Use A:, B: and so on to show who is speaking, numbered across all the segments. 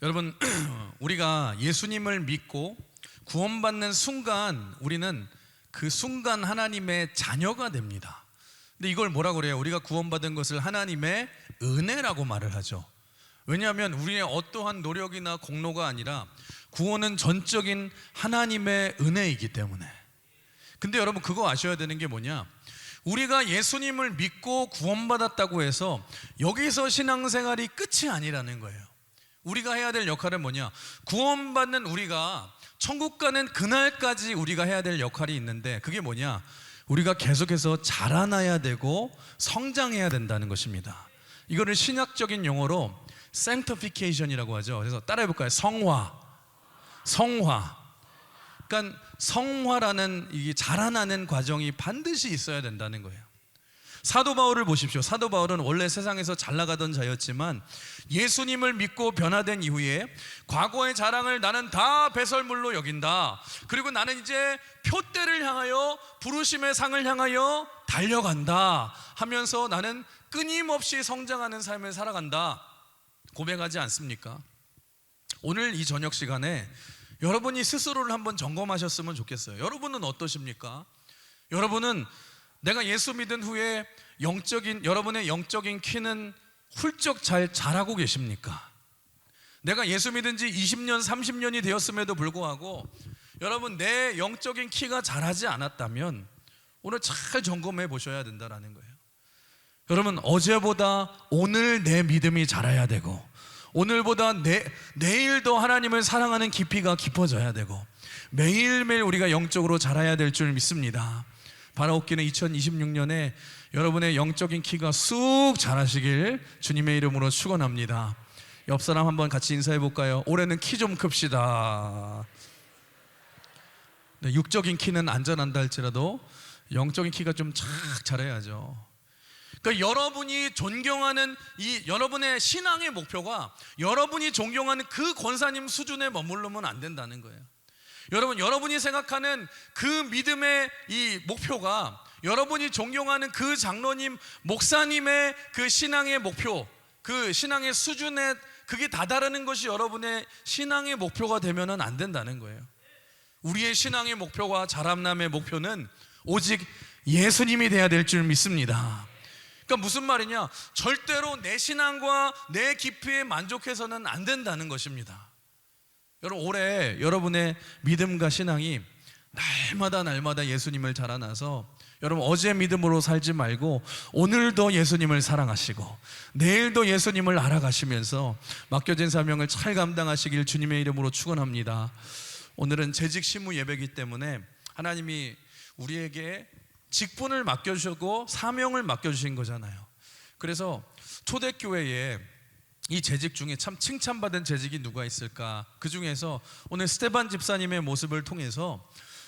A: 여러분, 우리가 예수님을 믿고 구원받는 순간 우리는 그 순간 하나님의 자녀가 됩니다. 근데 이걸 뭐라 그래요? 우리가 구원받은 것을 하나님의 은혜라고 말을 하죠. 왜냐하면 우리의 어떠한 노력이나 공로가 아니라 구원은 전적인 하나님의 은혜이기 때문에. 근데 여러분, 그거 아셔야 되는 게 뭐냐? 우리가 예수님을 믿고 구원받았다고 해서 여기서 신앙생활이 끝이 아니라는 거예요. 우리가 해야 될 역할은 뭐냐? 구원받는 우리가 천국 가는 그날까지 우리가 해야 될 역할이 있는데, 그게 뭐냐? 우리가 계속해서 자라나야 되고 성장해야 된다는 것입니다. 이거를 신학적인 용어로 sanctification이라고 하죠. 그래서 따라해 볼까요? 성화. 그러니까 성화라는 이 자라나는 과정이 반드시 있어야 된다는 거예요. 사도 바울을 보십시오. 사도 바울은 원래 세상에서 잘 나가던 자였지만 예수님을 믿고 변화된 이후에 과거의 자랑을 나는 다 배설물로 여긴다. 그리고 나는 이제 표대를 향하여, 부르심의 상을 향하여 달려간다 하면서 나는 끊임없이 성장하는 삶을 살아간다 고백하지 않습니까? 오늘 이 저녁 시간에 여러분이 스스로를 한번 점검하셨으면 좋겠어요. 여러분은 어떠십니까? 여러분은 내가 예수 믿은 후에 여러분의 영적인 키는 훌쩍 잘 자라고 계십니까? 내가 예수 믿은 지 20년, 30년이 되었음에도 불구하고 여러분, 내 영적인 키가 자라지 않았다면 오늘 잘 점검해 보셔야 된다는 거예요. 여러분, 어제보다 오늘 내 믿음이 자라야 되고, 오늘보다 내일도 하나님을 사랑하는 깊이가 깊어져야 되고, 매일매일 우리가 영적으로 자라야 될 줄 믿습니다. 바라옵기는 2026년에 여러분의 영적인 키가 쑥 자라시길 주님의 이름으로 축원합니다. 옆 사람 한번 같이 인사해 볼까요? 올해는 키 좀 큽시다. 네, 육적인 키는 안전한다 할지라도 영적인 키가 좀 착 자라야죠. 그러니까 여러분이 존경하는 여러분의 신앙의 목표가 여러분이 존경하는 그 권사님 수준에 머무르면 안 된다는 거예요. 여러분이 생각하는 그 믿음의 이 목표가 여러분이 존경하는 그 장로님, 목사님의 그 신앙의 목표, 그 신앙의 수준에 그게 다다르는 것이 여러분의 신앙의 목표가 되면은 안 된다는 거예요. 우리의 신앙의 목표와 자람남의 목표는 오직 예수님이 돼야 될 줄 믿습니다. 그러니까 무슨 말이냐? 절대로 내 신앙과 내 깊이에 만족해서는 안 된다는 것입니다. 여러분, 올해 여러분의 믿음과 신앙이 날마다 예수님을 자라나서 여러분, 어제 믿음으로 살지 말고 오늘도 예수님을 사랑하시고 내일도 예수님을 알아가시면서 맡겨진 사명을 잘 감당하시길 주님의 이름으로 축원합니다. 오늘은 재직 시무 예배이기 때문에 하나님이 우리에게 직분을 맡겨주셨고 사명을 맡겨주신 거잖아요. 그래서 초대교회에 이 재직 중에 참 칭찬받은 재직이 누가 있을까? 그 중에서 오늘 스테반 집사님의 모습을 통해서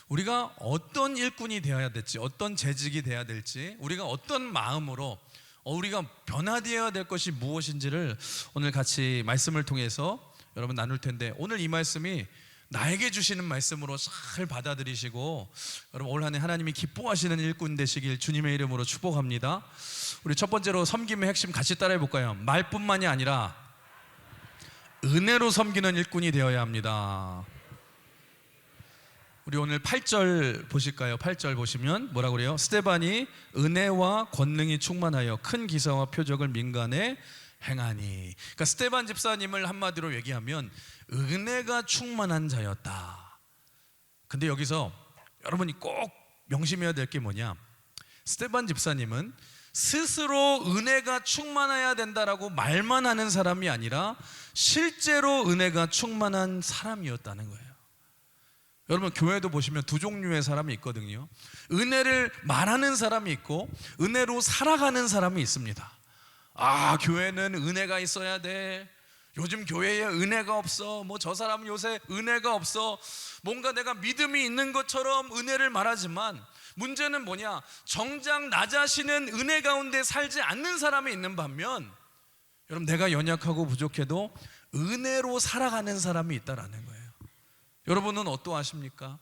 A: 우리가 어떤 일꾼이 되어야 될지, 어떤 재직이 되어야 될지, 우리가 어떤 마음으로 우리가 변화되어야 될 것이 무엇인지를 오늘 같이 말씀을 통해서 여러분 나눌 텐데, 오늘 이 말씀이 나에게 주시는 말씀으로 잘 받아들이시고 여러분, 올 한 해 하나님이 기뻐하시는 일꾼 되시길 주님의 이름으로 축복합니다. 우리 첫 번째로 섬김의 핵심 같이 따라해 볼까요? 말뿐만이 아니라 은혜로 섬기는 일꾼이 되어야 합니다. 우리 오늘 8절 보실까요? 8절 보시면 뭐라고 그래요? 스데반이 은혜와 권능이 충만하여 큰 기사와 표적을 민간에 행하니. 그러니까 스데반 집사님을 한마디로 얘기하면 은혜가 충만한 자였다. 근데 여기서 여러분이 꼭 명심해야 될 게 뭐냐? 스데반 집사님은 스스로 은혜가 충만해야 된다라고 말만 하는 사람이 아니라 실제로 은혜가 충만한 사람이었다는 거예요. 여러분, 교회도 보시면 두 종류의 사람이 있거든요. 은혜를 말하는 사람이 있고 은혜로 살아가는 사람이 있습니다. 교회는 은혜가 있어야 돼. 요즘 교회에 은혜가 없어. 저 사람은 요새 은혜가 없어. 뭔가 내가 믿음이 있는 것처럼 은혜를 말하지만 문제는 뭐냐? 정작 나 자신은 은혜 가운데 살지 않는 사람이 있는 반면, 여러분, 내가 연약하고 부족해도 은혜로 살아가는 사람이 있다라는 거예요. 여러분은 어떠하십니까?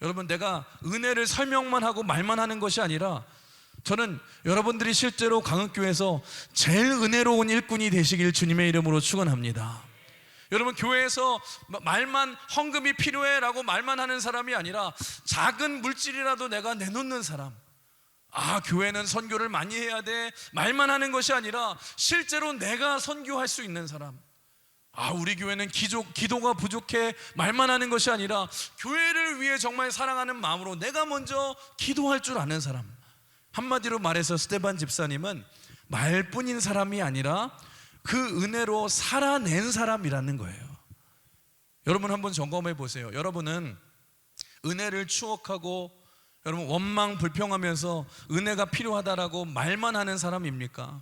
A: 여러분, 내가 은혜를 설명만 하고 말만 하는 것이 아니라 저는 여러분들이 실제로 강흥교회에서 제일 은혜로운 일꾼이 되시길 주님의 이름으로 축원합니다. 여러분, 교회에서 말만 헌금이 필요해라고 말만 하는 사람이 아니라 작은 물질이라도 내가 내놓는 사람. 교회는 선교를 많이 해야 돼 말만 하는 것이 아니라 실제로 내가 선교할 수 있는 사람. 우리 교회는 기도가 부족해 말만 하는 것이 아니라 교회를 위해 정말 사랑하는 마음으로 내가 먼저 기도할 줄 아는 사람. 한마디로 말해서 스데반 집사님은 말뿐인 사람이 아니라 그 은혜로 살아낸 사람이라는 거예요. 여러분 한번 점검해 보세요. 여러분은 은혜를 추억하고 여러분 원망 불평하면서 은혜가 필요하다라고 말만 하는 사람입니까?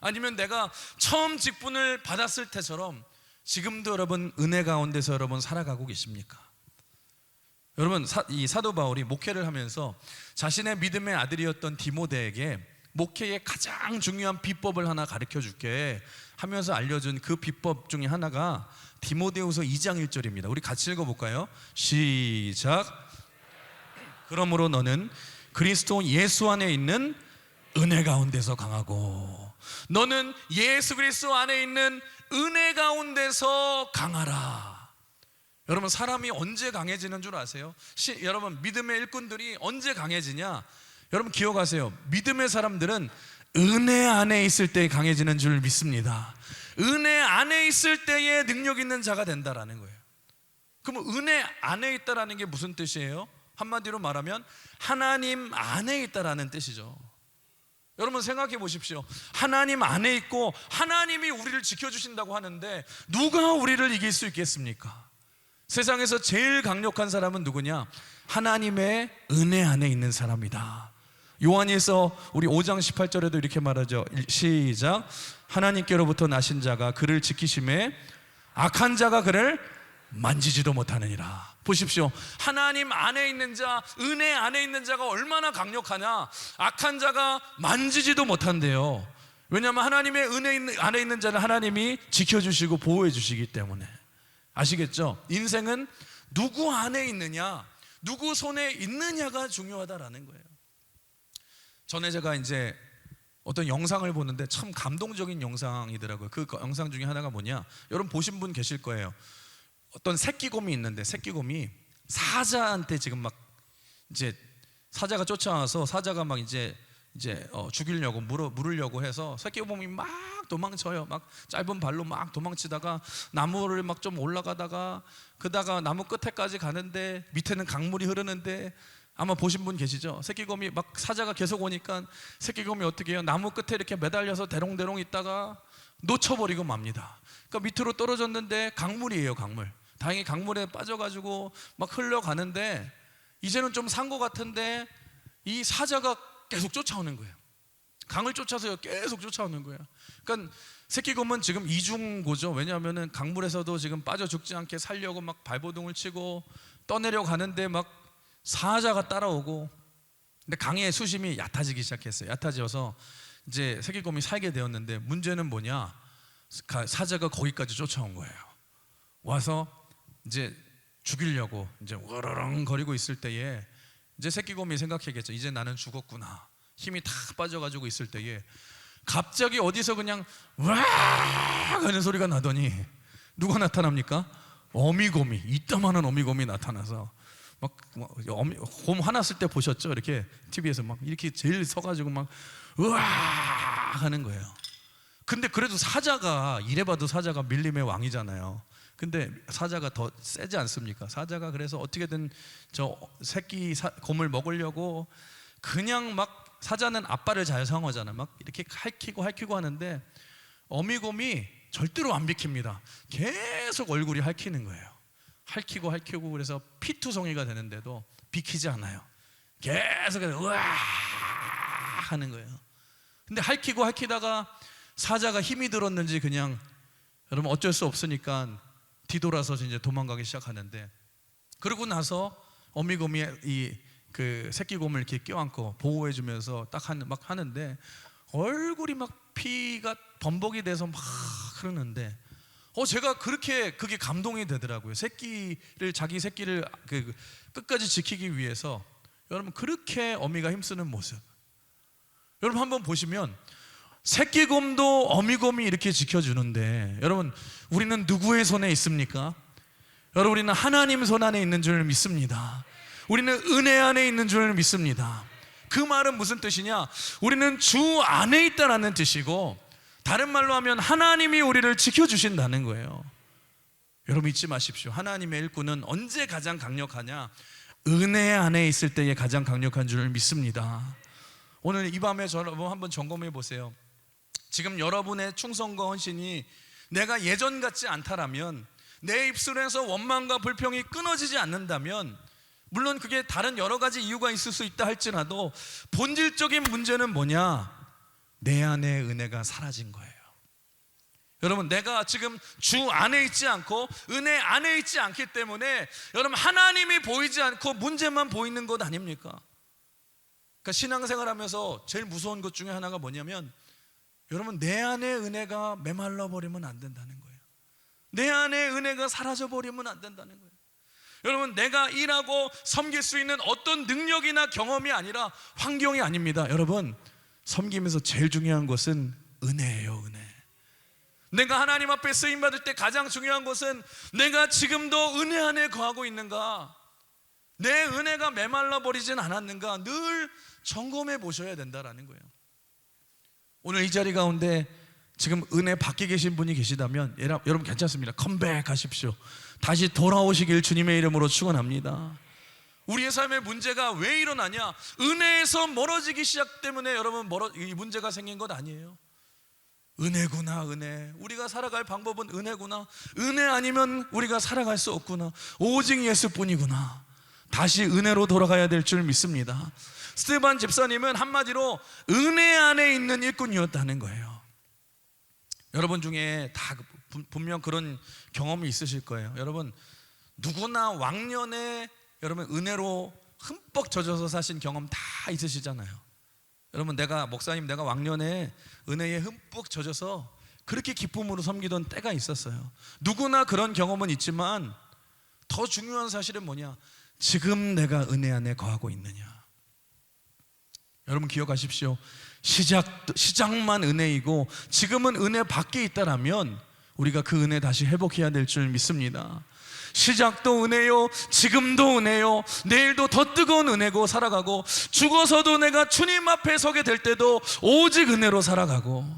A: 아니면 내가 처음 직분을 받았을 때처럼 지금도 여러분 은혜 가운데서 여러분 살아가고 계십니까? 여러분, 이 사도 바울이 목회를 하면서 자신의 믿음의 아들이었던 디모데에게 목회의 가장 중요한 비법을 하나 가르쳐 줄게 하면서 알려준 그 비법 중에 하나가 디모데후서 2장 1절입니다. 우리 같이 읽어볼까요? 시작. 그러므로 너는 그리스도 예수 안에 있는 은혜 가운데서 강하고, 너는 예수 그리스도 안에 있는 은혜 가운데서 강하라. 여러분, 사람이 언제 강해지는 줄 아세요? 여러분, 믿음의 일꾼들이 언제 강해지냐? 여러분 기억하세요. 믿음의 사람들은 은혜 안에 있을 때 강해지는 줄 믿습니다. 은혜 안에 있을 때에 능력 있는 자가 된다라는 거예요. 그럼 은혜 안에 있다라는 게 무슨 뜻이에요? 한마디로 말하면 하나님 안에 있다라는 뜻이죠. 여러분 생각해 보십시오. 하나님 안에 있고 하나님이 우리를 지켜주신다고 하는데 누가 우리를 이길 수 있겠습니까? 세상에서 제일 강력한 사람은 누구냐? 하나님의 은혜 안에 있는 사람이다. 요한에서 우리 5장 18절에도 이렇게 말하죠. 시작. 하나님께로부터 나신 자가 그를 지키심에 악한 자가 그를 만지지도 못하느니라. 보십시오. 하나님 안에 있는 자, 은혜 안에 있는 자가 얼마나 강력하냐? 악한 자가 만지지도 못한대요. 왜냐하면 하나님의 은혜 안에 있는 자는 하나님이 지켜주시고 보호해 주시기 때문에. 아시겠죠? 인생은 누구 안에 있느냐, 누구 손에 있느냐가 중요하다라는 거예요. 전에 제가 이제 어떤 영상을 보는데 참 감동적인 영상이더라고요. 그 영상 중에 하나가 뭐냐? 여러분 보신 분 계실 거예요. 어떤 새끼곰이 있는데 새끼곰이 사자한테 지금 막 이제 사자가 쫓아와서 사자가 막 이제 죽이려고 물으려고 해서 새끼곰이 막 도망쳐요. 막 짧은 발로 막 도망치다가 나무를 막 좀 올라가다가 그다가 나무 끝에까지 가는데 밑에는 강물이 흐르는데 아마 보신 분 계시죠? 새끼곰이 막 사자가 계속 오니까 새끼곰이 어떻게 해요? 나무 끝에 이렇게 매달려서 대롱대롱 있다가 놓쳐버리고 맙니다. 그러니까 밑으로 떨어졌는데 강물이에요, 강물. 다행히 강물에 빠져가지고 막 흘러가는데 이제는 좀 산 것 같은데 이 사자가 계속 쫓아오는 거예요. 강을 쫓아서 계속 쫓아오는 거예요. 그러니까 새끼곰은 지금 이중고죠. 왜냐하면은 강물에서도 지금 빠져 죽지 않게 살려고 막 발버둥을 치고 떠내려 가는데 막 사자가 따라오고, 근데 강의 수심이 얕아지기 시작했어요. 얕아져서 이제 새끼곰이 살게 되었는데 문제는 뭐냐? 사자가 거기까지 쫓아온 거예요. 와서 이제 죽이려고 이제 으르렁 거리고 있을 때에 이제 새끼곰이 생각하겠죠. 이제 나는 죽었구나. 힘이 다 빠져가지고 있을 때에 갑자기 어디서 그냥 와 하는 소리가 나더니 누가 나타납니까? 어미곰이, 이따만한 어미곰이 나타나서 곰 화났을 때 보셨죠? 이렇게 TV에서 막 이렇게 제일 서가지고 막 으아 하는 거예요. 근데 그래도 사자가, 이래봐도 사자가 밀림의 왕이잖아요. 근데 사자가 더 세지 않습니까? 사자가 그래서 어떻게든 저 새끼 곰을 먹으려고 그냥 막, 사자는 앞발을 잘 상하잖아요. 막 이렇게 핥히고 하는데 어미곰이 절대로 안 비킵니다. 계속 얼굴이 핥히는 거예요. 핥히고 그래서 피투성이가 되는데도 비키지 않아요. 계속 으아 하는 거예요. 근데 핥히다가 사자가 힘이 들었는지 그냥, 여러분 어쩔 수 없으니까 뒤돌아서 이제 도망가기 시작하는데, 그러고 나서 어미곰이 그 새끼곰을 이렇게 껴안고 보호해주면서 막 하는데 얼굴이 막 피가 범벅이 돼서 막 흐르는데 제가 그게 감동이 되더라고요. 자기 새끼를 끝까지 지키기 위해서 여러분 그렇게 어미가 힘쓰는 모습, 여러분 한번 보시면 새끼곰도 어미곰이 이렇게 지켜주는데 여러분, 우리는 누구의 손에 있습니까? 여러분, 우리는 하나님 손 안에 있는 줄 믿습니다. 우리는 은혜 안에 있는 줄 믿습니다. 그 말은 무슨 뜻이냐? 우리는 주 안에 있다라는 뜻이고, 다른 말로 하면 하나님이 우리를 지켜주신다는 거예요. 여러분, 잊지 마십시오. 하나님의 일꾼은 언제 가장 강력하냐? 은혜 안에 있을 때에 가장 강력한 줄 믿습니다. 오늘 이 밤에 여러분 한번 점검해 보세요. 지금 여러분의 충성과 헌신이 내가 예전 같지 않다라면, 내 입술에서 원망과 불평이 끊어지지 않는다면, 물론 그게 다른 여러 가지 이유가 있을 수 있다 할지라도 본질적인 문제는 뭐냐? 내 안에 은혜가 사라진 거예요. 여러분, 내가 지금 주 안에 있지 않고 은혜 안에 있지 않기 때문에 여러분, 하나님이 보이지 않고 문제만 보이는 것 아닙니까? 그러니까 신앙생활하면서 제일 무서운 것 중에 하나가 뭐냐면, 여러분, 내 안에 은혜가 메말라 버리면 안 된다는 거예요. 내 안에 은혜가 사라져 버리면 안 된다는 거예요. 여러분, 내가 일하고 섬길 수 있는 어떤 능력이나 경험이 아니라 환경이 아닙니다. 여러분, 섬기면서 제일 중요한 것은 은혜예요. 은혜. 내가 하나님 앞에 쓰임받을 때 가장 중요한 것은 내가 지금도 은혜 안에 거하고 있는가, 내 은혜가 메말라 버리진 않았는가 늘 점검해 보셔야 된다라는 거예요. 오늘 이 자리 가운데 지금 은혜 받게 계신 분이 계시다면 여러분 괜찮습니다. 컴백하십시오. 다시 돌아오시길 주님의 이름으로 축원합니다. 우리의 삶의 문제가 왜 일어나냐? 은혜에서 멀어지기 시작 때문에 여러분 이 문제가 생긴 것 아니에요. 은혜구나, 은혜. 우리가 살아갈 방법은 은혜구나. 은혜 아니면 우리가 살아갈 수 없구나. 오직 예수뿐이구나. 다시 은혜로 돌아가야 될 줄 믿습니다. 스테반 집사님은 한마디로 은혜 안에 있는 일꾼이었다는 거예요. 여러분 중에 다 분명 그런 경험이 있으실 거예요. 여러분, 누구나 왕년에 여러분 은혜로 흠뻑 젖어서 사신 경험 다 있으시잖아요. 여러분, 목사님 내가 왕년에 은혜에 흠뻑 젖어서 그렇게 기쁨으로 섬기던 때가 있었어요. 누구나 그런 경험은 있지만 더 중요한 사실은 뭐냐? 지금 내가 은혜 안에 거하고 있느냐. 여러분 기억하십시오. 시작만 은혜이고 지금은 은혜 밖에 있다라면 우리가 그 은혜 다시 회복해야 될 줄 믿습니다. 시작도 은혜요, 지금도 은혜요, 내일도 더 뜨거운 은혜고 살아가고, 죽어서도 내가 주님 앞에 서게 될 때도 오직 은혜로 살아가고.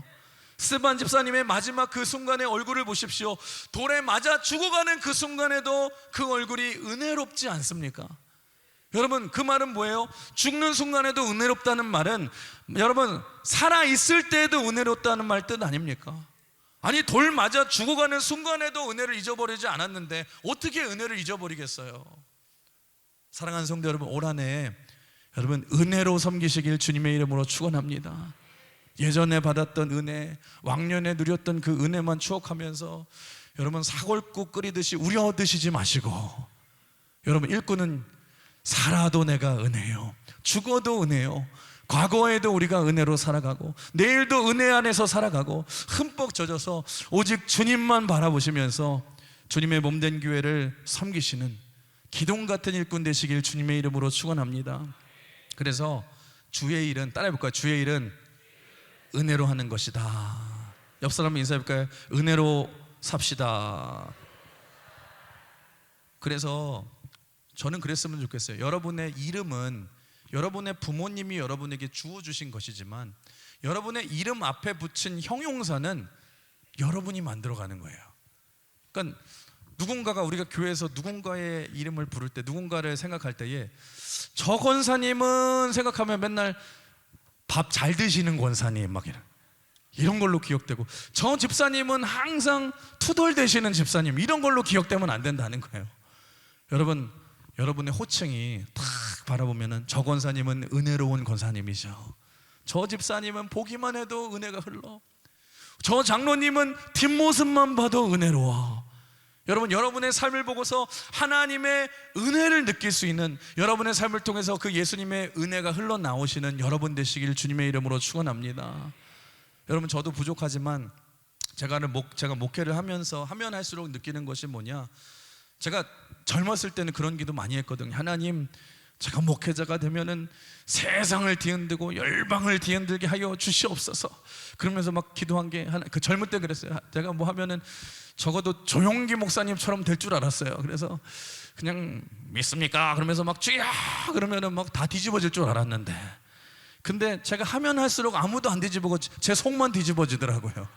A: 스테반 집사님의 마지막 그 순간의 얼굴을 보십시오. 돌에 맞아 죽어가는 그 순간에도 그 얼굴이 은혜롭지 않습니까? 여러분, 그 말은 뭐예요? 죽는 순간에도 은혜롭다는 말은 여러분 살아있을 때에도 은혜롭다는 말 뜻 아닙니까? 아니, 돌 맞아 죽어가는 순간에도 은혜를 잊어버리지 않았는데 어떻게 은혜를 잊어버리겠어요? 사랑하는 성도 여러분, 올 한 해 여러분 은혜로 섬기시길 주님의 이름으로 축원합니다. 예전에 받았던 은혜, 왕년에 누렸던 그 은혜만 추억하면서 여러분 사골국 끓이듯이 우려 드시지 마시고, 여러분 일꾼은 살아도 내가 은혜요, 죽어도 은혜요, 과거에도 우리가 은혜로 살아가고 내일도 은혜 안에서 살아가고 흠뻑 젖어서 오직 주님만 바라보시면서 주님의 몸된 교회를 섬기시는 기둥 같은 일꾼 되시길 주님의 이름으로 축원합니다. 그래서 주의 일은, 따라해볼까요? 주의 일은 은혜로 하는 것이다. 옆 사람 인사해볼까요? 은혜로 삽시다. 그래서 저는 그랬으면 좋겠어요. 여러분의 이름은 여러분의 부모님이 여러분에게 주어주신 것이지만 여러분의 이름 앞에 붙인 형용사는 여러분이 만들어가는 거예요. 그러니까 누군가가, 우리가 교회에서 누군가의 이름을 부를 때, 누군가를 생각할 때에 저 권사님은 생각하면 맨날 밥 잘 드시는 권사님 막 이런 걸로 기억되고, 저 집사님은 항상 투덜대시는 집사님, 이런 걸로 기억되면 안 된다는 거예요. 여러분의 호칭이 탁 바라보면은 저 권사님은 은혜로운 권사님이죠, 저 집사님은 보기만 해도 은혜가 흘러, 저 장로님은 뒷모습만 봐도 은혜로워. 여러분의 삶을 보고서 하나님의 은혜를 느낄 수 있는, 여러분의 삶을 통해서 그 예수님의 은혜가 흘러나오시는 여러분 되시길 주님의 이름으로 축원합니다. 여러분, 저도 부족하지만 제가 목회를 하면서 하면 할수록 느끼는 것이 뭐냐, 제가 젊었을 때는 그런 기도 많이 했거든요. 하나님, 제가 목회자가 되면은 세상을 뒤흔들고 열방을 뒤흔들게 하여 주시옵소서. 그러면서 막 기도한 게 하나, 그 젊을 때 그랬어요. 제가 뭐 하면은 적어도 조용기 목사님처럼 될 줄 알았어요. 그래서 그냥 믿습니까? 그러면서 막 주야 그러면은 막 다 뒤집어질 줄 알았는데, 근데 제가 하면 할수록 아무도 안 뒤집어지고 제 속만 뒤집어지더라고요.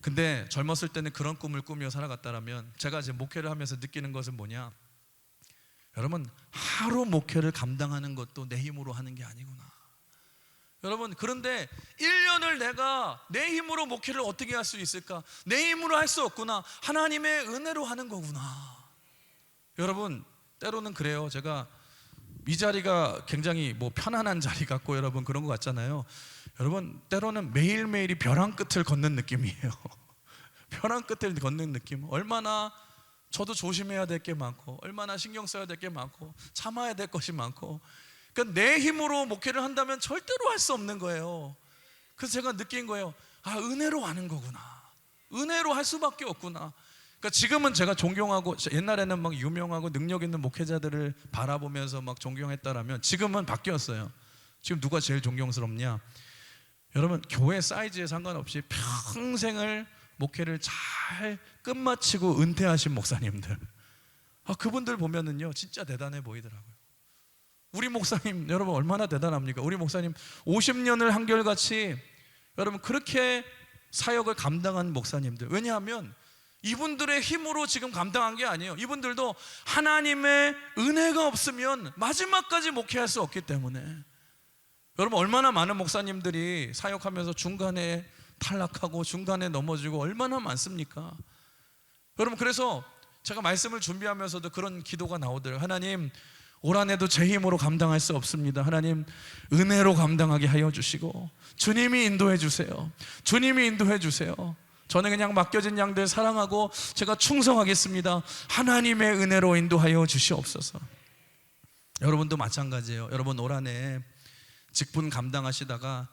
A: 근데 젊었을 때는 그런 꿈을 꾸며 살아갔다라면, 제가 이제 목회를 하면서 느끼는 것은 뭐냐, 여러분, 하루 목회를 감당하는 것도 내 힘으로 하는 게 아니구나. 여러분, 그런데 1년을 내가 내 힘으로 목회를 어떻게 할 수 있을까? 내 힘으로 할 수 없구나. 하나님의 은혜로 하는 거구나. 여러분, 때로는 그래요. 제가 이 자리가 굉장히 뭐 편안한 자리 같고 여러분 그런 것 같잖아요. 여러분, 때로는 매일매일이 벼랑 끝을 걷는 느낌이에요. 벼랑 끝을 걷는 느낌. 얼마나 저도 조심해야 될 게 많고, 얼마나 신경 써야 될 게 많고, 참아야 될 것이 많고. 그러니까 내 힘으로 목회를 한다면 절대로 할 수 없는 거예요. 그래서 제가 느낀 거예요. 아, 은혜로 하는 거구나. 은혜로 할 수밖에 없구나. 그러니까 지금은 제가 존경하고, 옛날에는 막 유명하고 능력 있는 목회자들을 바라보면서 막 존경했다라면, 지금은 바뀌었어요. 지금 누가 제일 존경스럽냐? 여러분, 교회 사이즈에 상관없이 평생을 목회를 잘 끝마치고 은퇴하신 목사님들, 그분들 보면은요 진짜 대단해 보이더라고요. 우리 목사님 여러분 얼마나 대단합니까? 우리 목사님 50년을 한결같이 여러분 그렇게 사역을 감당한 목사님들. 왜냐하면 이분들의 힘으로 지금 감당한 게 아니에요. 이분들도 하나님의 은혜가 없으면 마지막까지 목회할 수 없기 때문에. 여러분, 얼마나 많은 목사님들이 사역하면서 중간에 탈락하고 중간에 넘어지고 얼마나 많습니까? 여러분, 그래서 제가 말씀을 준비하면서도 그런 기도가 나오더라고요. 하나님, 올 한해도 제 힘으로 감당할 수 없습니다. 하나님, 은혜로 감당하게 하여 주시고 주님이 인도해 주세요. 주님이 인도해 주세요. 저는 그냥 맡겨진 양들 사랑하고 제가 충성하겠습니다. 하나님의 은혜로 인도하여 주시옵소서. 여러분도 마찬가지예요. 여러분, 올 한해 직분 감당하시다가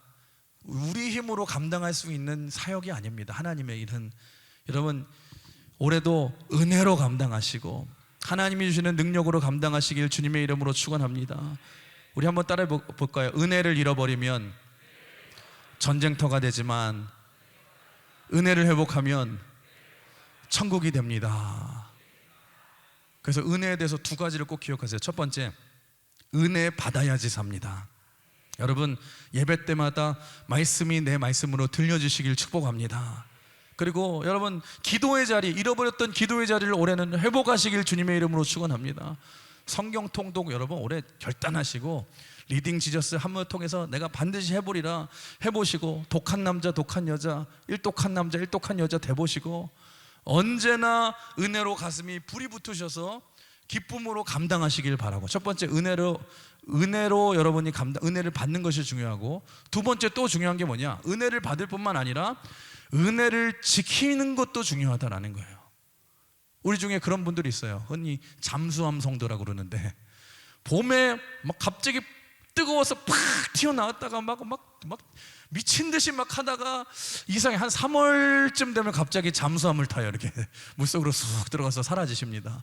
A: 우리 힘으로 감당할 수 있는 사역이 아닙니다. 하나님의 일은. 여러분, 올해도 은혜로 감당하시고 하나님이 주시는 능력으로 감당하시길 주님의 이름으로 축원합니다. 우리 한번 따라해 볼까요? 은혜를 잃어버리면 전쟁터가 되지만 은혜를 회복하면 천국이 됩니다. 그래서 은혜에 대해서 두 가지를 꼭 기억하세요. 첫 번째, 은혜 받아야지 삽니다. 여러분, 예배 때마다 말씀이 내 말씀으로 들려주시길 축복합니다. 그리고 여러분, 기도의 자리, 잃어버렸던 기도의 자리를 올해는 회복하시길 주님의 이름으로 축원합니다. 성경 통독 여러분 올해 결단하시고 리딩 지저스 한문을 통해서 내가 반드시 해보리라 해보시고, 독한 남자 독한 여자, 일독한 남자 일독한 여자 돼보시고, 언제나 은혜로 가슴이 불이 붙으셔서 기쁨으로 감당하시길 바라고. 첫 번째, 은혜로 여러분이 은혜를 받는 것이 중요하고, 두 번째 또 중요한 게 뭐냐, 은혜를 받을 뿐만 아니라 은혜를 지키는 것도 중요하다라는 거예요. 우리 중에 그런 분들이 있어요. 흔히 잠수함 성도라고 그러는데, 봄에 막 갑자기 뜨거워서 팍 튀어나왔다가 막 미친 듯이 막 하다가 이상해, 한 3월쯤 되면 갑자기 잠수함을 타요. 이렇게 물속으로 쑥 들어가서 사라지십니다.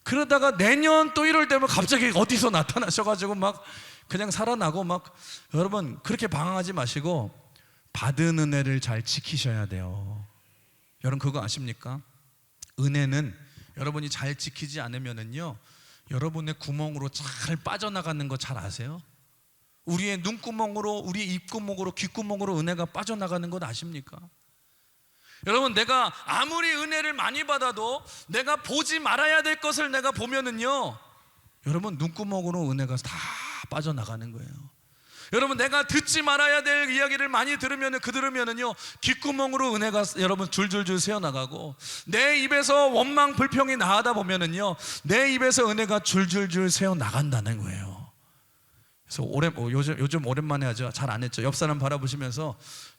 A: 그러다가 내년 또 1월 되면 갑자기 어디서 나타나셔가지고 막 그냥 살아나고 막. 여러분, 그렇게 방황하지 마시고 받은 은혜를 잘 지키셔야 돼요. 여러분, 그거 아십니까? 은혜는 여러분이 잘 지키지 않으면은요, 여러분의 구멍으로 잘 빠져나가는 거 잘 아세요? 우리의 눈구멍으로, 우리의 입구멍으로, 귓구멍으로 은혜가 빠져나가는 것 아십니까? 여러분, 내가 아무리 은혜를 많이 받아도 내가 보지 말아야 될 것을 내가 보면은요, 여러분 눈구멍으로 은혜가 다 빠져나가는 거예요. 여러분, 내가 듣지 말아야 될 이야기를 많이 들으면은요, 귓구멍으로 은혜가 여러분 줄줄줄 새어나가고, 내 입에서 원망 불평이 나가다 보면은요, 내 입에서 은혜가 줄줄줄 새어나간다는 거예요. 그래서 요즘 오랜만에 하죠. 잘 안 했죠. 옆 사람 바라보시면서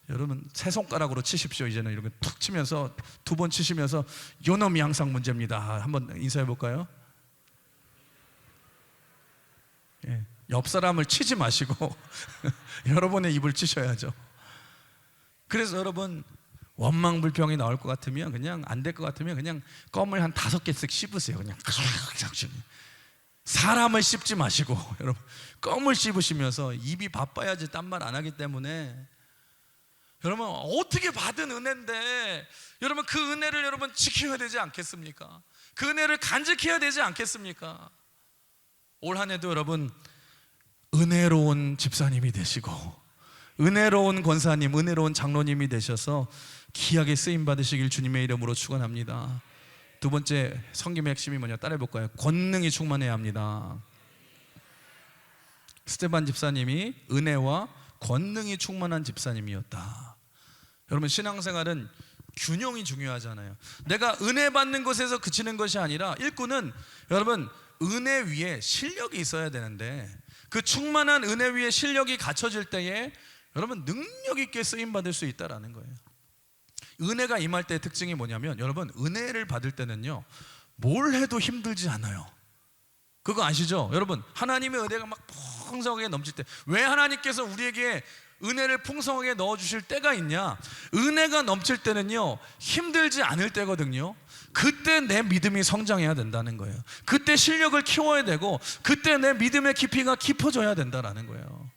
A: 여러분 세 손가락으로 치십시오. 이제는 이렇게 툭 치면서 두 번 치시면서 요 놈이 항상 문제입니다. 한번 인사해 볼까요? 예, 옆 사람을 치지 마시고 여러분의 입을 치셔야죠. 그래서 여러분, 원망 불평이 나올 것 같으면, 그냥 안 될 것 같으면 그냥 껌을 한 5개씩 씹으세요. 그냥 사람을 씹지 마시고 여러분 껌을 씹으시면서 입이 바빠야지 딴 말 안 하기 때문에 여러분 어떻게 받은 은혜인데 여러분 그 은혜를 여러분 지켜야 되지 않겠습니까? 그 은혜를 간직해야 되지 않겠습니까? 올 한 해도 여러분 은혜로운 집사님이 되시고 은혜로운 권사님, 은혜로운 장로님이 되셔서 귀하게 쓰임 받으시길 주님의 이름으로 축원합니다. 두 번째 섬김의 핵심이 뭐냐 따라해 볼까요? 권능이 충만해야 합니다. 스데반 집사님이 은혜와 권능이 충만한 집사님이었다. 여러분 신앙생활은 균형이 중요하잖아요. 내가 은혜 받는 것에서 그치는 것이 아니라 일꾼은 여러분 은혜 위에 실력이 있어야 되는데 그 충만한 은혜 위에 실력이 갖춰질 때에 여러분 능력 있게 쓰임 받을 수 있다라는 거예요. 은혜가 임할 때의 특징이 뭐냐면 여러분 은혜를 받을 때는요 뭘 해도 힘들지 않아요. 그거 아시죠? 여러분 하나님의 은혜가 막 풍성하게 넘칠 때 왜 하나님께서 우리에게 은혜를 풍성하게 넣어주실 때가 있냐? 은혜가 넘칠 때는요 힘들지 않을 때거든요. 그때 내 믿음이 성장해야 된다는 거예요. 그때 실력을 키워야 되고 그때 내 믿음의 깊이가 깊어져야 된다는 거예요.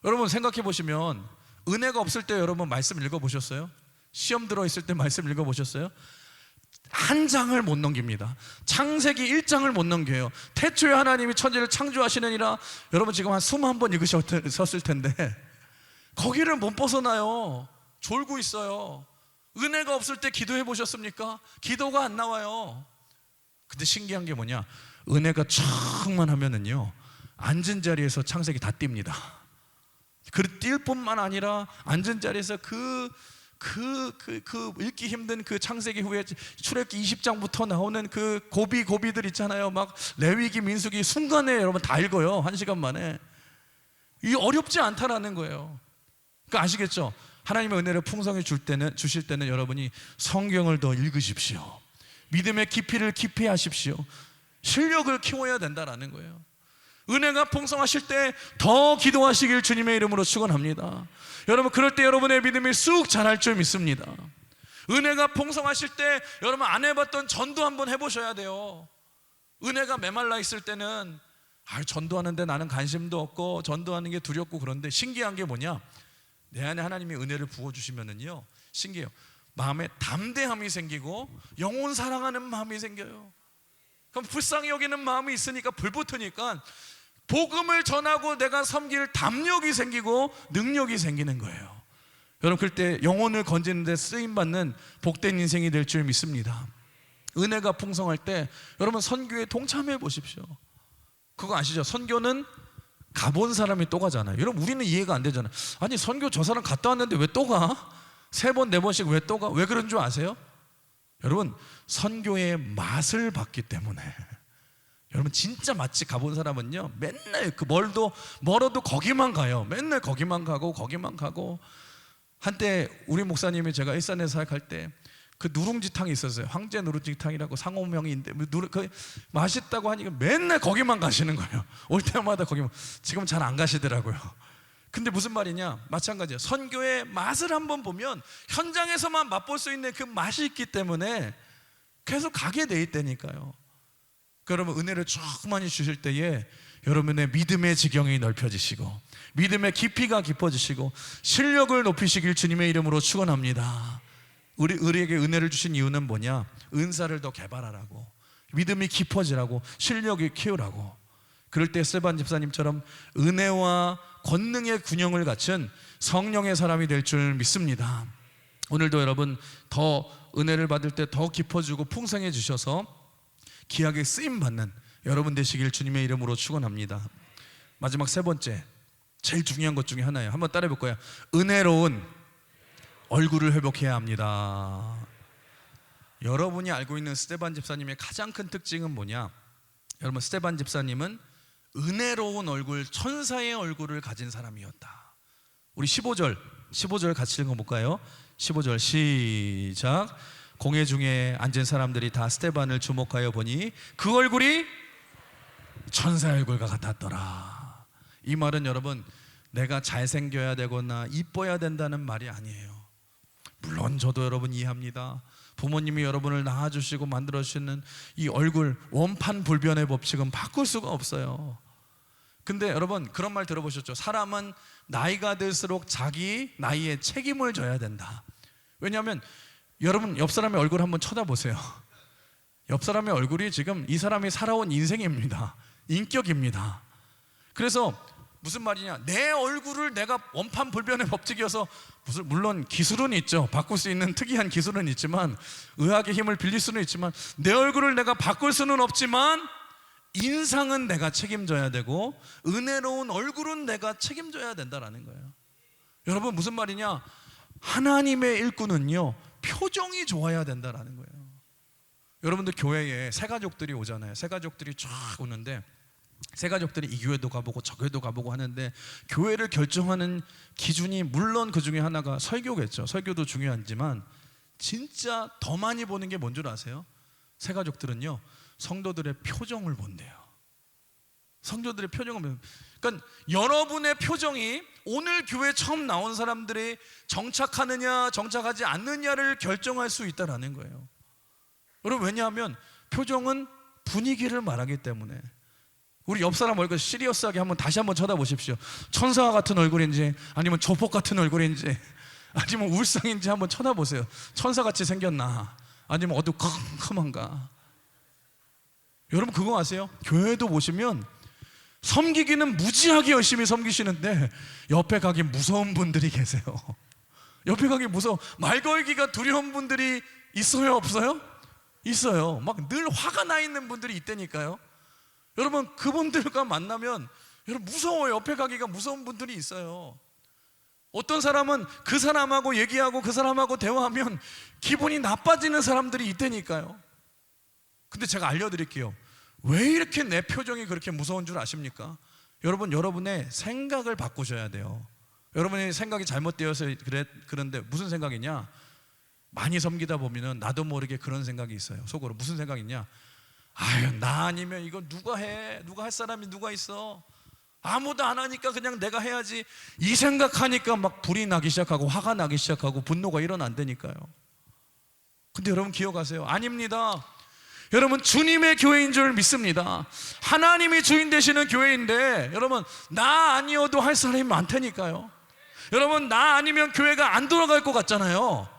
A: 여러분 생각해 보시면 은혜가 없을 때 여러분 말씀 읽어보셨어요? 시험 들어있을 때 말씀 읽어보셨어요? 한 장을 못 넘깁니다. 창세기 1장을 못 넘겨요. 태초에 하나님이 천지를 창조하시느니라 여러분 지금 한 21번 읽으셨을 텐데 거기를 못 벗어나요. 졸고 있어요. 은혜가 없을 때 기도해 보셨습니까? 기도가 안 나와요. 근데 신기한 게 뭐냐, 은혜가 충만하면은요 앉은 자리에서 창세기 다 띱니다. 뛸 뿐만 아니라 앉은 자리에서 그 읽기 힘든 그 창세기 후에 출애굽기 20장부터 나오는 그 고비들 있잖아요. 막 레위기 민수기 순간에 여러분 다 읽어요. 1시간 만에. 이 어렵지 않다라는 거예요. 그러니까 아시겠죠? 하나님의 은혜를 풍성히 주실 때는 여러분이 성경을 더 읽으십시오. 믿음의 깊이를 깊이 하십시오. 실력을 키워야 된다라는 거예요. 은혜가 풍성하실 때 더 기도하시길 주님의 이름으로 축원합니다. 여러분 그럴 때 여러분의 믿음이 쑥 자랄 줄 믿습니다. 은혜가 풍성하실 때 여러분 안 해봤던 전도 한번 해보셔야 돼요. 은혜가 메말라 있을 때는 전도하는데 나는 관심도 없고 전도하는 게 두렵고 그런데 신기한 게 뭐냐, 내 안에 하나님이 은혜를 부어주시면은요 신기해요. 마음에 담대함이 생기고 영혼 사랑하는 마음이 생겨요. 그럼 불쌍히 여기는 마음이 있으니까 불붙으니까 복음을 전하고 내가 섬길 담력이 생기고 능력이 생기는 거예요. 여러분 그럴 때 영혼을 건지는 데 쓰임받는 복된 인생이 될 줄 믿습니다. 은혜가 풍성할 때 여러분 선교에 동참해 보십시오. 그거 아시죠? 선교는 가본 사람이 또 가잖아요. 여러분 우리는 이해가 안 되잖아요. 아니 선교 저 사람 갔다 왔는데 왜 또 가? 3번 4번씩 왜 또 가? 왜 그런 줄 아세요? 여러분 선교의 맛을 봤기 때문에. 여러분 진짜 맛집 가본 사람은요 맨날 멀어도 거기만 가요. 맨날 거기만 가고 한때 우리 목사님이 제가 일산에 사역할 때 그 누룽지탕이 있었어요. 황제 누룽지탕이라고 상호명인데 맛있다고 하니까 맨날 거기만 가시는 거예요. 올 때마다 거기만. 지금 잘 안 가시더라고요. 근데 무슨 말이냐, 마찬가지예요. 선교의 맛을 한번 보면 현장에서만 맛볼 수 있는 그 맛이 있기 때문에 계속 가게 돼 있다니까요. 여러분 은혜를 충만히 주실 때에 여러분의 믿음의 지경이 넓혀지시고 믿음의 깊이가 깊어지시고 실력을 높이시길 주님의 이름으로 축원합니다. 우리에게 은혜를 주신 이유는 뭐냐, 은사를 더 개발하라고, 믿음이 깊어지라고, 실력이 키우라고. 그럴 때 스데반 집사님처럼 은혜와 권능의 균형을 갖춘 성령의 사람이 될 줄 믿습니다. 오늘도 여러분 더 은혜를 받을 때 더 깊어지고 풍성해 주셔서 귀하게 쓰임받는 여러분 되시길 주님의 이름으로 축원합니다. 마지막 3번째, 제일 중요한 것 중에 하나예요. 한번 따라해 볼 거예요. 은혜로운 얼굴을 회복해야 합니다. 여러분이 알고 있는 스데반 집사님의 가장 큰 특징은 뭐냐, 여러분 스데반 집사님은 은혜로운 얼굴, 천사의 얼굴을 가진 사람이었다. 우리 15절 같이 읽어볼까요? 15절 시작. 공회 중에 앉은 사람들이 다 스데반을 주목하여 보니 그 얼굴이 천사의 얼굴과 같았더라. 이 말은 여러분 내가 잘생겨야 되거나 이뻐야 된다는 말이 아니에요. 물론 저도 여러분 이해합니다. 부모님이 여러분을 낳아주시고 만들어주시는 이 얼굴, 원판 불변의 법칙은 바꿀 수가 없어요. 근데 여러분 그런 말 들어보셨죠? 사람은 나이가 들수록 자기 나이에 책임을 져야 된다. 왜냐하면 여러분 옆 사람의 얼굴 한번 쳐다보세요. 옆 사람의 얼굴이 지금 이 사람이 살아온 인생입니다. 인격입니다. 그래서 무슨 말이냐, 내 얼굴을 내가 원판불변의 법칙이어서 물론 기술은 있죠. 바꿀 수 있는 특이한 기술은 있지만, 의학의 힘을 빌릴 수는 있지만, 내 얼굴을 내가 바꿀 수는 없지만 인상은 내가 책임져야 되고 은혜로운 얼굴은 내가 책임져야 된다라는 거예요. 여러분 무슨 말이냐, 하나님의 일꾼은요 표정이 좋아야 된다라는 거예요. 여러분들 교회에 새가족들이 오잖아요. 새가족들이 쫙 오는데 새가족들이 이 교회도 가보고 저 교회도 가보고 하는데, 교회를 결정하는 기준이 물론 그 중에 하나가 설교겠죠. 설교도 중요하지만 진짜 더 많이 보는 게 뭔 줄 아세요? 새가족들은요 성도들의 표정을 본대요. 성도들의 표정을 보면, 그러니까 여러분의 표정이 오늘 교회 처음 나온 사람들이 정착하느냐 정착하지 않느냐를 결정할 수 있다라는 거예요. 여러분 왜냐하면 표정은 분위기를 말하기 때문에. 우리 옆 사람 얼굴 시리어스하게 다시 한번 쳐다보십시오. 천사와 같은 얼굴인지 아니면 조폭 같은 얼굴인지 아니면 울상인지 한번 쳐다보세요. 천사같이 생겼나 아니면 어두컴컴한가. 여러분 그거 아세요? 교회도 보시면 섬기기는 무지하게 열심히 섬기시는데 옆에 가기 무서운 분들이 계세요. 옆에 가기 무서워, 말 걸기가 두려운 분들이 있어요 없어요? 있어요. 막 늘 화가 나 있는 분들이 있다니까요. 여러분 그분들과 만나면 여러분 무서워요. 옆에 가기가 무서운 분들이 있어요. 어떤 사람은 그 사람하고 얘기하고 그 사람하고 대화하면 기분이 나빠지는 사람들이 있다니까요. 근데 제가 알려드릴게요. 왜 이렇게 내 표정이 그렇게 무서운 줄 아십니까? 여러분, 여러분의 생각을 바꾸셔야 돼요. 여러분의 생각이 잘못되어서 그런데 무슨 생각이냐? 많이 섬기다 보면 나도 모르게 그런 생각이 있어요. 속으로 무슨 생각이냐? 아유, 나 아니면 이거 누가 해? 누가 할 사람이 누가 있어? 아무도 안 하니까 그냥 내가 해야지. 이 생각하니까 막 불이 나기 시작하고 화가 나기 시작하고 분노가 일어난다니까요. 근데 여러분 기억하세요. 아닙니다. 여러분 주님의 교회인 줄 믿습니다. 하나님이 주인 되시는 교회인데 여러분 나 아니어도 할 사람이 많다니까요. 여러분 나 아니면 교회가 안 돌아갈 것 같잖아요.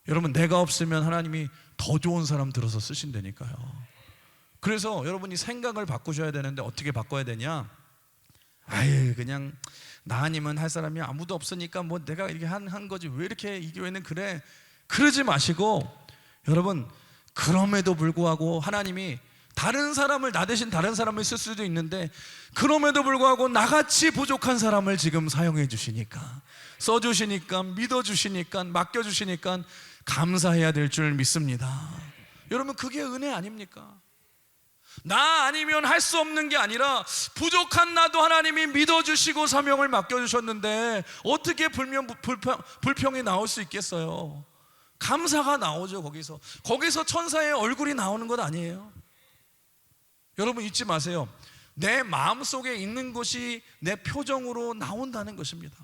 A: 여러분 내가 없으면 하나님이 더 좋은 사람 들어서 쓰신다니까요. 그래서 여러분이 생각을 바꾸셔야 되는데 어떻게 바꿔야 되냐? 아유 그냥 나 아니면 할 사람이 아무도 없으니까 뭐 내가 이렇게 한 거지 왜 이렇게 이 교회는 그래? 그러지 마시고 여러분 그럼에도 불구하고 하나님이 다른 사람을 나 대신 다른 사람을 쓸 수도 있는데 그럼에도 불구하고 나같이 부족한 사람을 지금 사용해 주시니까 써주시니까 믿어주시니까 맡겨주시니까 감사해야 될 줄 믿습니다. 여러분 그게 은혜 아닙니까? 나 아니면 할 수 없는 게 아니라 부족한 나도 하나님이 믿어주시고 사명을 맡겨주셨는데 어떻게 불평이 나올 수 있겠어요? 감사가 나오죠. 거기서 천사의 얼굴이 나오는 것 아니에요. 여러분 잊지 마세요. 내 마음속에 있는 것이 내 표정으로 나온다는 것입니다.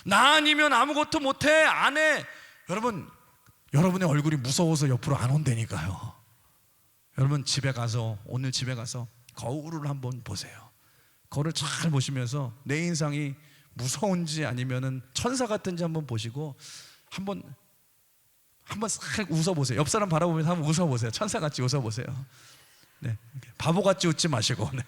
A: 나 아니면 아무것도 못해 안 해. 여러분 여러분의 얼굴이 무서워서 옆으로 안 온다니까요. 여러분 오늘 집에 가서 거울을 한번 보세요. 거울을 잘 보시면서 내 인상이 무서운지 아니면은 천사 같은지 한번 보시고 한번 싹 웃어보세요. 옆 사람 바라보면서 한번 웃어보세요. 천사같이 웃어보세요. 네, 바보같이 웃지 마시고. 네.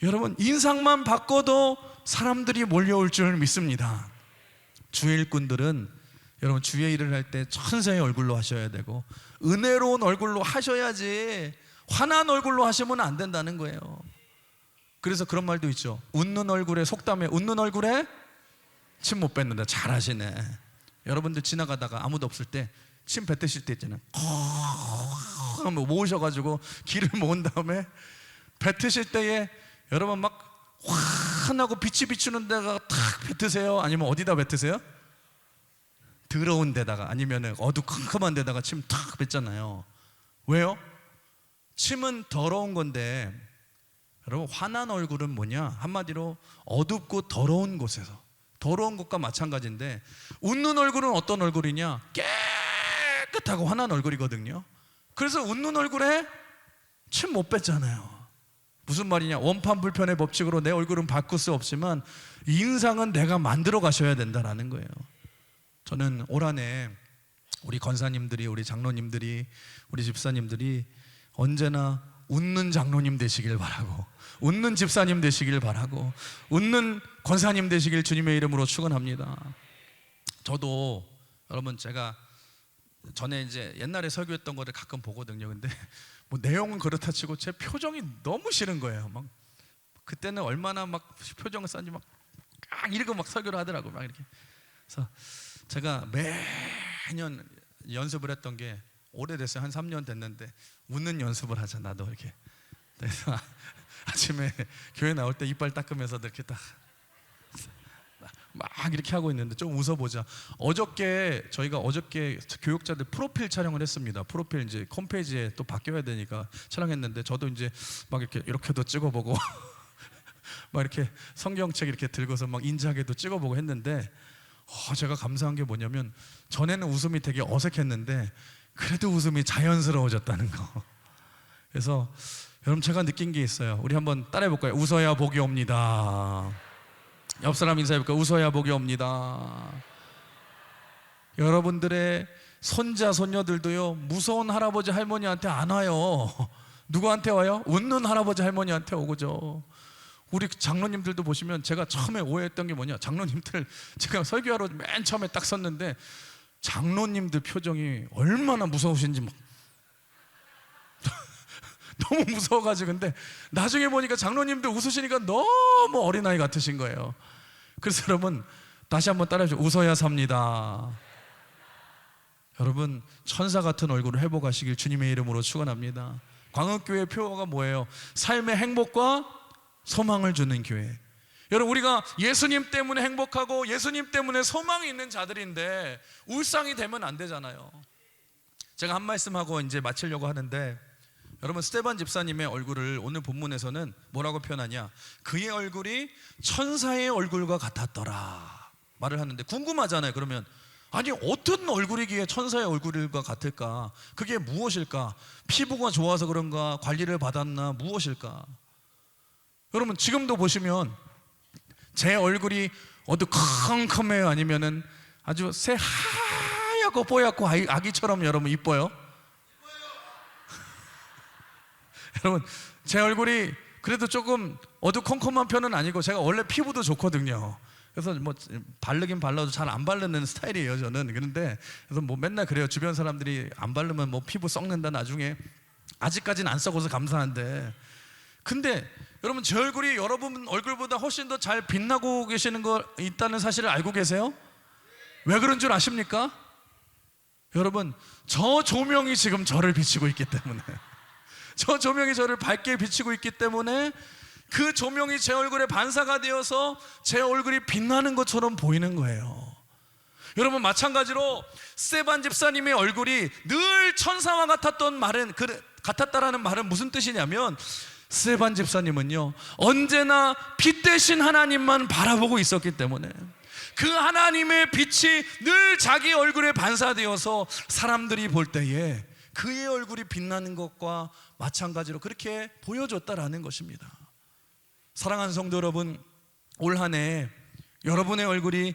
A: 여러분 인상만 바꿔도 사람들이 몰려올 줄 믿습니다. 주의 일꾼들은 여러분 주의 일을 할 때 천사의 얼굴로 하셔야 되고 은혜로운 얼굴로 하셔야지 화난 얼굴로 하시면 안 된다는 거예요. 그래서 그런 말도 있죠. 웃는 얼굴에 속담에 웃는 얼굴에 침 못 뱉는다. 잘하시네. 여러분들 지나가다가 아무도 없을 때 침 뱉으실 때 있잖아요. 한번 모으셔가지고 기를 모은 다음에 뱉으실 때에 여러분 막 환하고 빛이 비추는 데가 탁 뱉으세요? 아니면 어디다 뱉으세요? 더러운 데다가 아니면 어두컴컴한 데다가 침 탁 뱉잖아요. 왜요? 침은 더러운 건데 여러분 화난 얼굴은 뭐냐? 한마디로 어둡고 더러운 곳에서 더러운 것과 마찬가지인데, 웃는 얼굴은 어떤 얼굴이냐? 깨끗하고 환한 얼굴이거든요. 그래서 웃는 얼굴에 침 못 뱉잖아요. 무슨 말이냐? 원판불편의 법칙으로 내 얼굴은 바꿀 수 없지만 인상은 내가 만들어 가셔야 된다는 거예요. 저는 올 한해 우리 권사님들이, 우리 장로님들이, 우리 집사님들이 언제나 웃는 장로님 되시길 바라고, 웃는 집사님 되시길 바라고, 웃는 권사님 되시길 주님의 이름으로 축원합니다. 저도 여러분, 제가 전에 이제 옛날에 설교했던 거를 가끔 보거든요. 근데 뭐 내용은 그렇다 치고 제 표정이 너무 싫은 거예요. 막 그때는 얼마나 막 표정을 썼는지 막 이러고 막 설교를 하더라고요. 막 이렇게. 그래서 제가 매년 연습을 했던 게, 오래됐어요. 한 3년 됐는데, 웃는 연습을 하자, 나도 이렇게. 그래서 아침에 교회 나올 때 이빨 닦으면서 이렇게 딱 막 이렇게 하고 있는데 좀 웃어보자. 저희가 어저께 교육자들 프로필 촬영을 했습니다. 프로필 이제 홈페이지에 또 바뀌어야 되니까 촬영했는데, 저도 이제 막 이렇게도 찍어보고 막 이렇게 성경책 이렇게 들고서 막 인자하게도 찍어보고 했는데, 제가 감사한 게 뭐냐면, 전에는 웃음이 되게 어색했는데 그래도 웃음이 자연스러워졌다는 거. 그래서 여러분, 제가 느낀 게 있어요. 우리 한번 따라해 볼까요? 웃어야 복이 옵니다. 옆 사람 인사해 볼까요? 웃어야 복이 옵니다. 여러분들의 손자 손녀들도요, 무서운 할아버지 할머니한테 안 와요. 누구한테 와요? 웃는 할아버지 할머니한테 오고죠. 우리 장로님들도 보시면, 제가 처음에 오해했던 게 뭐냐, 장로님들 제가 설교하러 맨 처음에 딱 섰는데 장로님들 표정이 얼마나 무서우신지 막 너무 무서워가지고. 근데 나중에 보니까 장로님들 웃으시니까 너무 어린아이 같으신 거예요. 그래서 여러분, 다시 한번 따라해주세요. 웃어야 삽니다. 여러분, 천사 같은 얼굴을 회복하시길 주님의 이름으로 축원합니다. 광흥교회 표어가 뭐예요? 삶의 행복과 소망을 주는 교회. 여러분, 우리가 예수님 때문에 행복하고 예수님 때문에 소망이 있는 자들인데 울상이 되면 안 되잖아요. 제가 한 말씀 하고 이제 마치려고 하는데, 여러분, 스테반 집사님의 얼굴을 오늘 본문에서는 뭐라고 표현하냐? 그의 얼굴이 천사의 얼굴과 같았더라 말을 하는데, 궁금하잖아요. 그러면 아니, 어떤 얼굴이기에 천사의 얼굴과 같을까? 그게 무엇일까? 피부가 좋아서 그런가? 관리를 받았나? 무엇일까? 여러분, 지금도 보시면 제 얼굴이 어두컴컴해요? 아니면은 아주 새하얗고 뽀얗고 아기처럼 여러분 이뻐요? 여러분, 제 얼굴이 그래도 조금 어두컴컴한 편은 아니고, 제가 원래 피부도 좋거든요. 그래서 뭐 바르긴 발라도 잘 안 바르는 스타일이에요, 저는. 그런데 그래서 뭐 맨날 그래요. 주변 사람들이 안 바르면 뭐 피부 썩는다 나중에. 아직까지는 안 썩어서 감사한데, 근데 여러분, 제 얼굴이 여러분 얼굴보다 훨씬 더 잘 빛나고 계시는 거 있다는 사실을 알고 계세요? 왜 그런 줄 아십니까? 여러분, 저 조명이 지금 저를 비치고 있기 때문에, 저 조명이 저를 밝게 비치고 있기 때문에, 그 조명이 제 얼굴에 반사가 되어서 제 얼굴이 빛나는 것처럼 보이는 거예요. 여러분, 마찬가지로 스테반 집사님의 얼굴이 늘 천사와 같았다라는 말은 무슨 뜻이냐면, 스테반 집사님은요, 언제나 빛 대신 하나님만 바라보고 있었기 때문에 그 하나님의 빛이 늘 자기 얼굴에 반사되어서 사람들이 볼 때에 그의 얼굴이 빛나는 것과 마찬가지로 그렇게 보여줬다라는 것입니다. 사랑하는 성도 여러분, 올 한 해 여러분의 얼굴이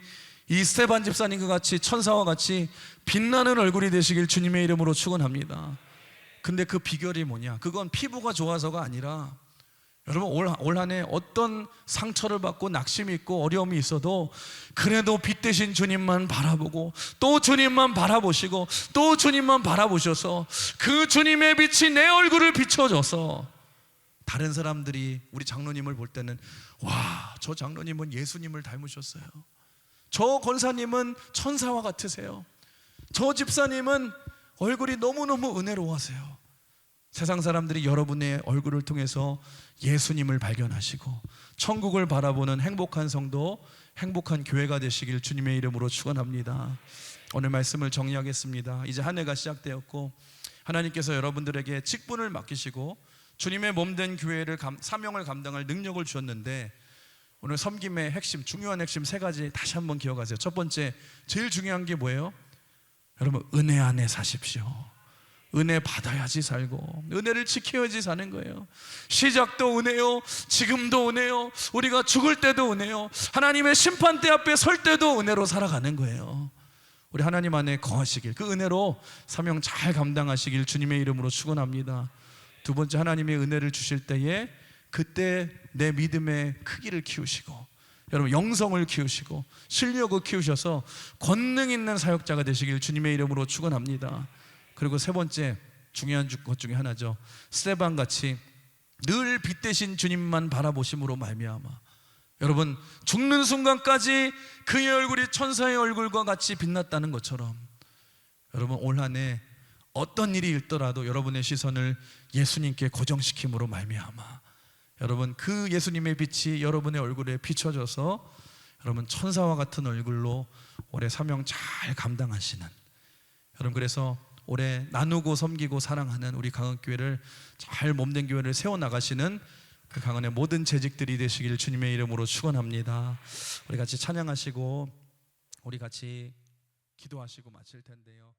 A: 이 스테반 집사님과 같이 천사와 같이 빛나는 얼굴이 되시길 주님의 이름으로 축원합니다. 근데 그 비결이 뭐냐? 그건 피부가 좋아서가 아니라, 여러분, 올 한 해 어떤 상처를 받고 낙심이 있고 어려움이 있어도 그래도 빛 대신 주님만 바라보고 또 주님만 바라보시고 또 주님만 바라보셔서 그 주님의 빛이 내 얼굴을 비춰줘서 다른 사람들이 우리 장로님을 볼 때는, 와, 저 장로님은 예수님을 닮으셨어요. 저 권사님은 천사와 같으세요. 저 집사님은 얼굴이 너무너무 은혜로워하세요. 세상 사람들이 여러분의 얼굴을 통해서 예수님을 발견하시고 천국을 바라보는 행복한 성도, 행복한 교회가 되시길 주님의 이름으로 축원합니다. 오늘 말씀을 정리하겠습니다. 이제 한 해가 시작되었고, 하나님께서 여러분들에게 직분을 맡기시고 주님의 몸된 교회를 사명을 감당할 능력을 주셨는데, 오늘 섬김의 핵심, 중요한 핵심 세 가지 다시 한번 기억하세요. 첫 번째, 제일 중요한 게 뭐예요? 여러분, 은혜 안에 사십시오. 은혜 받아야지 살고 은혜를 지켜야지 사는 거예요. 시작도 은혜요, 지금도 은혜요, 우리가 죽을 때도 은혜요, 하나님의 심판대 앞에 설 때도 은혜로 살아가는 거예요. 우리 하나님 안에 거하시길, 그 은혜로 사명 잘 감당하시길 주님의 이름으로 축원합니다. 두 번째, 하나님의 은혜를 주실 때에 그때 내 믿음의 크기를 키우시고 여러분 영성을 키우시고 실력을 키우셔서 권능 있는 사역자가 되시길 주님의 이름으로 축원합니다. 그리고 세 번째, 중요한 것 중에 하나죠. 스데반같이 늘 빛 대신 주님만 바라보심으로 말미암아 여러분 죽는 순간까지 그의 얼굴이 천사의 얼굴과 같이 빛났다는 것처럼 여러분 올 한 해 어떤 일이 있더라도 여러분의 시선을 예수님께 고정시킴으로 말미암아 여러분 그 예수님의 빛이 여러분의 얼굴에 비춰져서 여러분 천사와 같은 얼굴로 올해 사명 잘 감당하시는 여러분, 그래서 올해 나누고 섬기고 사랑하는 우리 강은교회를 잘 몸된 교회를 세워나가시는 그 강은의 모든 재직들이 되시길 주님의 이름으로 축원합니다. 우리 같이 찬양하시고 우리 같이 기도하시고 마칠 텐데요.